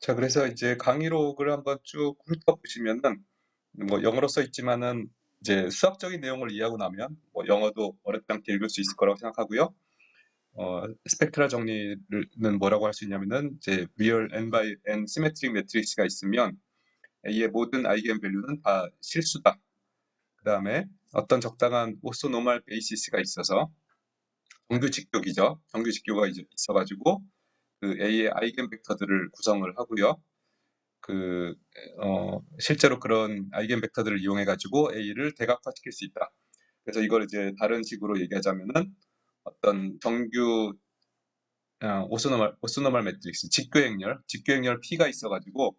자, 그래서 이제 강의록을 한번 쭉 훑어보시면은 뭐 영어로 써 있지만은 이제 수학적인 내용을 이해하고 나면 뭐 영어도 어렵지 않게 읽을 수 있을 거라고 생각하고요. 스펙트라 정리는 뭐라고 할 수 있냐면은 이제 real n by n symmetric 매트릭스가 있으면 A의 모든 아이겐 밸류는 다 실수다. 그 다음에 어떤 적당한 오소노멀 베이시스가 있어서 정규 직교이죠. 정규 직교가 이제 있어가지고 그 A의 아이겐 벡터들을 구성을 하고요. 실제로 그런 아이겐 벡터들을 이용해 가지고 A를 대각화시킬 수 있다. 그래서 이걸 이제 다른 식으로 얘기하자면은 어떤 정규 오소노멀 매트릭스 직교행렬 P가 있어가지고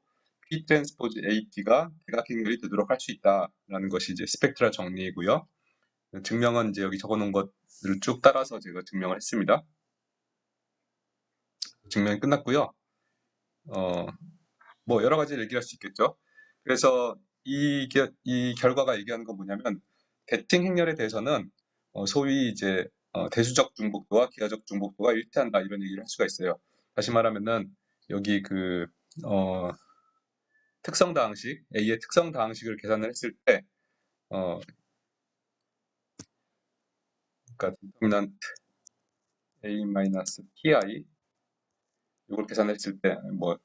P 트랜스포즈 AP가 대각행렬이 되도록 할 수 있다라는 것이 이제 스펙트라 정리이고요. 증명은 이제 여기 적어놓은 것들을 쭉 따라서 제가 증명을 했습니다. 증명이 끝났고요. 뭐 여러 가지 얘기할 수 있겠죠. 그래서 이 결과가 얘기하는 건 뭐냐면 대칭 행렬에 대해서는 소위 이제 대수적 중복도와 기하적 중복도가 일치한다 이런 얘기를 할 수가 있어요. 다시 말하면은 여기 특성 다항식 A의 특성 다항식을 계산을 했을 때 그러니까 determinant A-pi 이걸 계산했을 때 뭐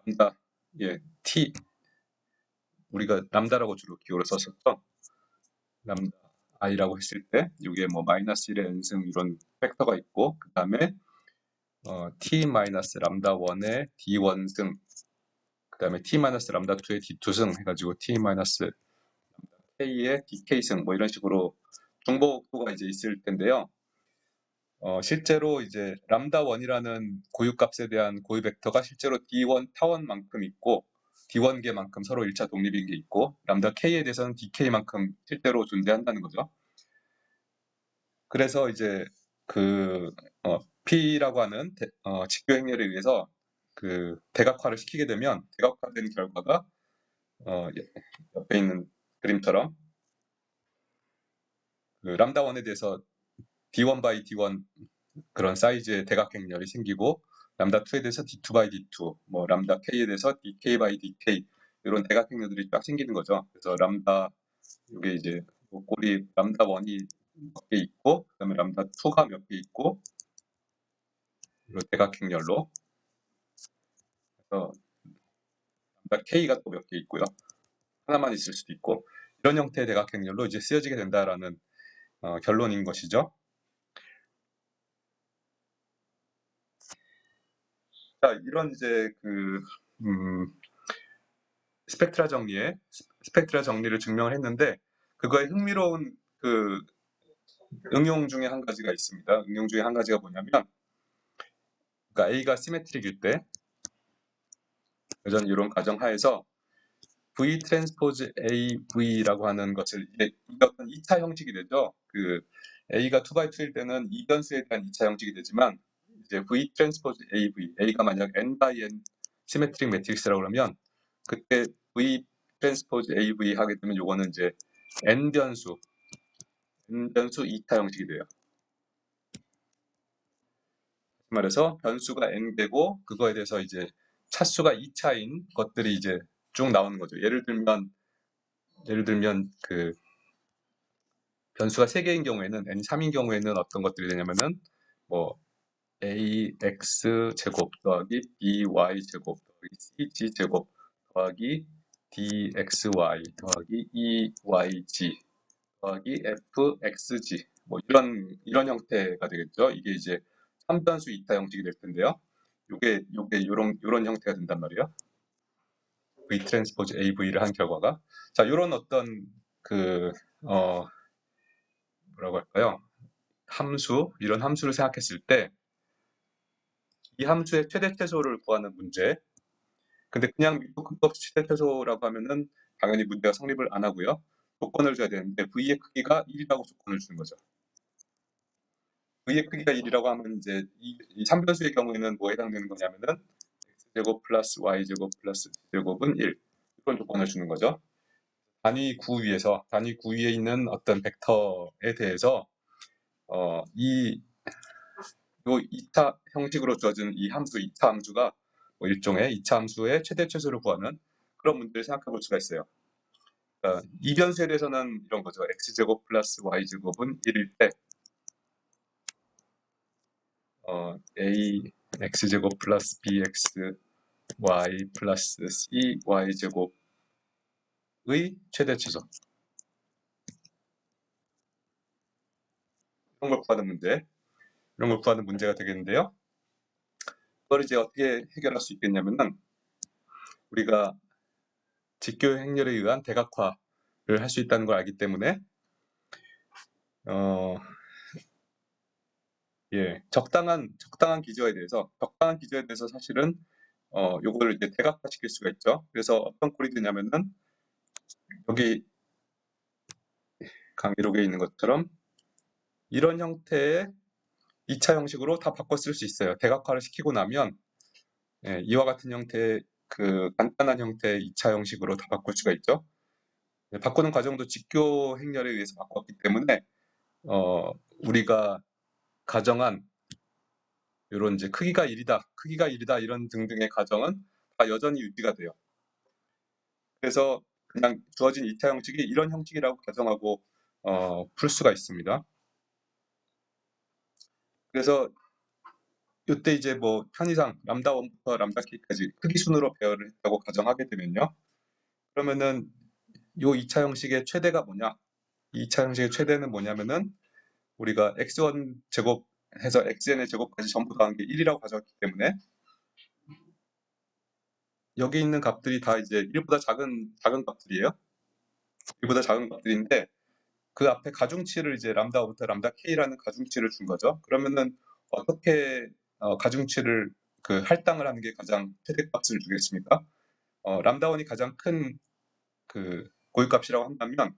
람다 t 우리가 람다라고 주로 기호를 썼었죠. 람다 i라고 했을 때 이게 뭐 마이너스 1의 n승 이런 팩터가 있고 그 다음에 t 마이너스 람다 1의 d1승 그 다음에 t 마이너스 람다 2의 d2승 해가지고 t 마이너스 람다 k의 dk승 뭐 이런 식으로 중복도가 이제 있을 텐데요. 실제로 이제 람다 1이라는 고유값에 대한 고유 벡터가 실제로 d1 타원만큼 있고 d1개만큼 서로 1차 독립인 게 있고 람다 k에 대해서는 dk만큼 실제로 존재한다는 거죠. 그래서 이제 P라고 하는 직교 행렬에 의해서 그 대각화를 시키게 되면 대각화된 결과가 옆에 있는 그림처럼 그 람다 1에 대해서 d1 by d1 그런 사이즈의 대각행렬이 생기고 람다 2에 대해서 d2 by d2 뭐 람다 k에 대해서 dk by dk 이런 대각행렬들이 쫙 생기는 거죠. 그래서 람다 이게 이제 꼴이 람다 1이 몇 개 있고 그다음에 람다 2가 몇 개 있고 이런 대각행렬로 그래서 람다 k가 또 몇 개 있고요. 하나만 있을 수도 있고 이런 형태의 대각행렬로 이제 쓰여지게 된다라는 결론인 것이죠. 자, 이런 이제 스펙트라 정리를 증명을 했는데 그거에 흥미로운 응용 중에 한 가지가 있습니다. 응용 중에 한 가지가 뭐냐면 그러니까 A가 시메트릭일 때 여전 이런 가정하에서 V 트랜스포즈 AV라고 하는 것을 이게 어떤 2차 형식이 되죠. A가 2x2일 때는 이 변수에 대한 2차 형식이 되지만 이제 V 트랜스포즈 A가 만약 n by n 시메트릭 매트릭스라고 그러면 그때 V 트랜스포즈 AV 하게 되면 요거는 이제 n 변수 2차 형식이 돼요. 말해서 변수가 n개고 그거에 대해서 이제 차수가 2차인 것들이 이제 쭉 나오는 거죠. 예를 들면 변수가 3개인 경우에는 n3인 경우에는 어떤 것들이 되냐면은 뭐 ax 제곱 더하기 by 제곱 더하기 cg 제곱 더하기 dxy 더하기 eyg 더하기 fxg 뭐 이런 형태가 되겠죠. 이게 이제 3변수 2타 형식이 될 텐데요. 요게 요런 형태가 된단 말이에요. V 트랜스포즈 AV를 한 결과가 자 요런 어떤 뭐라고 할까요? 이런 함수를 생각했을 때 이 함수의 최대 최소를 구하는 문제. 근데 그냥 미분급 최대 최소라고 하면은 당연히 문제가 성립을 안 하고요. 조건을 줘야 되는데 V의 크기가 1이라고 조건을 주는 거죠. V의 크기가 1이라고 하면 이제 이 3변수의 경우에는 뭐에 해당되는 거냐면은 x제곱 플러스 y제곱 플러스 z제곱은 1 이런 조건을 주는 거죠. 단위 구 위에 있는 어떤 벡터에 대해서 이 2차 형식으로 주어진 이 함수 2차 함수가 뭐 일종의 이차함수의 최대 최소를 구하는 그런 문제를 생각해 볼 수가 있어요. 그러니까 이변수에 대해서는 이런 거죠. x제곱 플러스 y제곱은 1일 때 a x제곱 플러스 bx y 플러스 c y제곱의 최대 최소 이런 걸 구하는 문제, 이런 걸 구하는 문제가 되겠는데요. 그걸 이제 어떻게 해결할 수 있겠냐면은 우리가 직교 행렬에 의한 대각화를 할 수 있다는 걸 알기 때문에 적당한 기저에 대해서 사실은 요거를 이제 대각화 시킬 수가 있죠. 그래서 어떤 꼴이 되냐면은 여기 강의록에 있는 것처럼 이런 형태의 2차 형식으로 다 바꿔 쓸 수 있어요. 대각화를 시키고 나면 이와 같은 형태의 그 간단한 형태의 2차 형식으로 다 바꿀 수가 있죠. 바꾸는 과정도 직교 행렬에 의해서 바꿨기 때문에 우리가 가정한 이런 이제 크기가 1이다 이런 등등의 가정은 다 여전히 유지가 돼요. 그래서 그냥 주어진 2차 형식이 이런 형식이라고 가정하고 풀 수가 있습니다. 그래서 이때 이제 뭐 편의상 람다 1부터 람다 k까지 크기 순으로 배열을 했다고 가정하게 되면요. 그러면은 요 2차 형식의 최대가 뭐냐? 2차 형식의 최대는 뭐냐면은 우리가 x1 제곱 해서 xn의 제곱까지 전부 더한 게 1이라고 가져왔기 때문에 여기 있는 값들이 다 이제 1보다 작은 값들이에요. 1보다 작은 값들인데 그 앞에 가중치를 이제 람다 5부터 람다 k라는 가중치를 준 거죠. 그러면은 어떻게 가중치를 그 할당을 하는 게 가장 최대값을 주겠습니까? 람다 1이 가장 큰 그 고유값이라고 한다면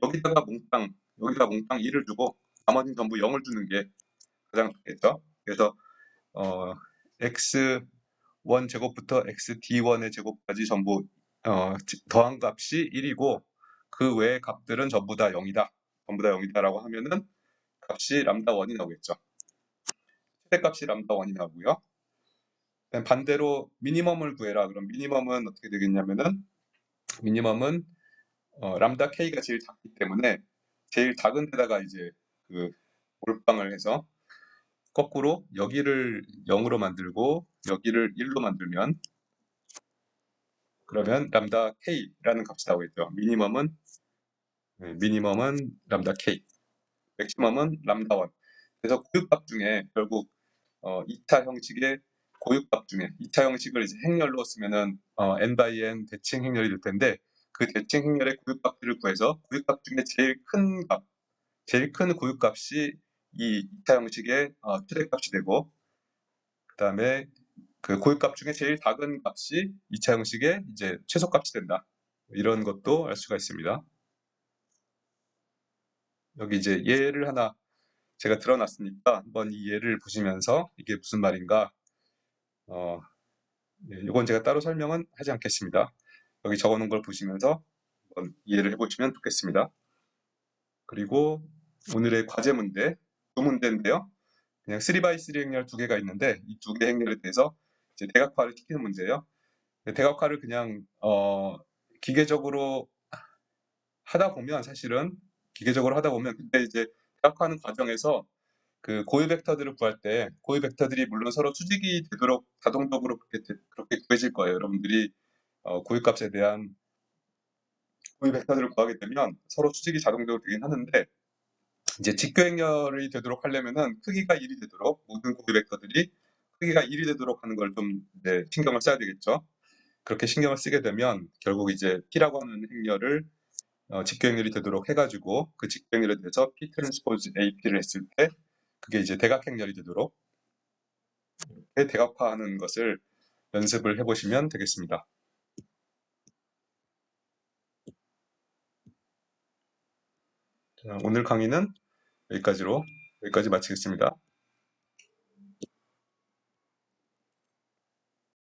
여기다가 몽땅 1을 주고 나머지는 전부 0을 주는 게 가장 좋겠죠. 그래서 x1 제곱부터 xd1의 제곱까지 전부 더한 값이 1이고 그 외의 값들은 전부 다 0이다. 전부 다 0이다라고 하면은 값이 람다 1이 나오겠죠. 최대값이 람다 1이 나오고요. 반대로 미니멈을 구해라. 그럼 미니멈은 어떻게 되겠냐면은 미니멈은 람다 k가 제일 작기 때문에 제일 작은 데다가 이제 그 몰빵을 해서 거꾸로 여기를 0으로 만들고 여기를 1로 만들면 그러면 람다 k라는 값이 나오겠죠. 미니멈은 람다 k, 맥시멈은 람다 1. 그래서 고유값 중에 결국 2차 형식의 고유값 중에 2차 형식을 이제 행렬로 쓰면은 n by n 대칭 행렬이 될 텐데 그 대칭 행렬의 고유값들을 구해서 고유값 중에 제일 큰 고유값이 이 2차 형식의 최대값이 되고 그 다음에 그 고유값 중에 제일 작은 값이 2차 형식의 이제 최소값이 된다. 이런 것도 알 수가 있습니다. 여기 이제 예를 하나 제가 들어놨으니까 한번 이 예를 보시면서 이게 무슨 말인가 이건 제가 따로 설명은 하지 않겠습니다. 여기 적어놓은 걸 보시면서 한번 이해를 해보시면 좋겠습니다. 그리고 오늘의 과제 문제, 두 문제인데요. 그냥 3x3 행렬 두 개가 있는데 이 두 개 행렬에 대해서 이제 대각화를 시키는 문제예요. 대각화를 그냥 기계적으로 하다 보면 근데 이제 대각화하는 과정에서 그 고유 벡터들을 구할 때 고유 벡터들이 물론 서로 수직이 되도록 자동적으로 그렇게 구해질 거예요. 여러분들이 고유값에 대한 고유 벡터들을 구하게 되면 서로 수직이 자동적으로 되긴 하는데 이제 직교행렬이 되도록 하려면은 크기가 1이 되도록 모든 고유 벡터들이 크기가 1이 되도록 하는 걸 좀 신경을 써야 되겠죠. 그렇게 신경을 쓰게 되면 결국 이제 P라고 하는 행렬을 직교행렬이 되도록 해가지고 그 직교행렬에 대해서 P 트랜스포즈 AP를 했을 때 그게 이제 대각행렬이 되도록 대각화하는 것을 연습을 해보시면 되겠습니다. 자, 오늘 강의는 여기까지 마치겠습니다.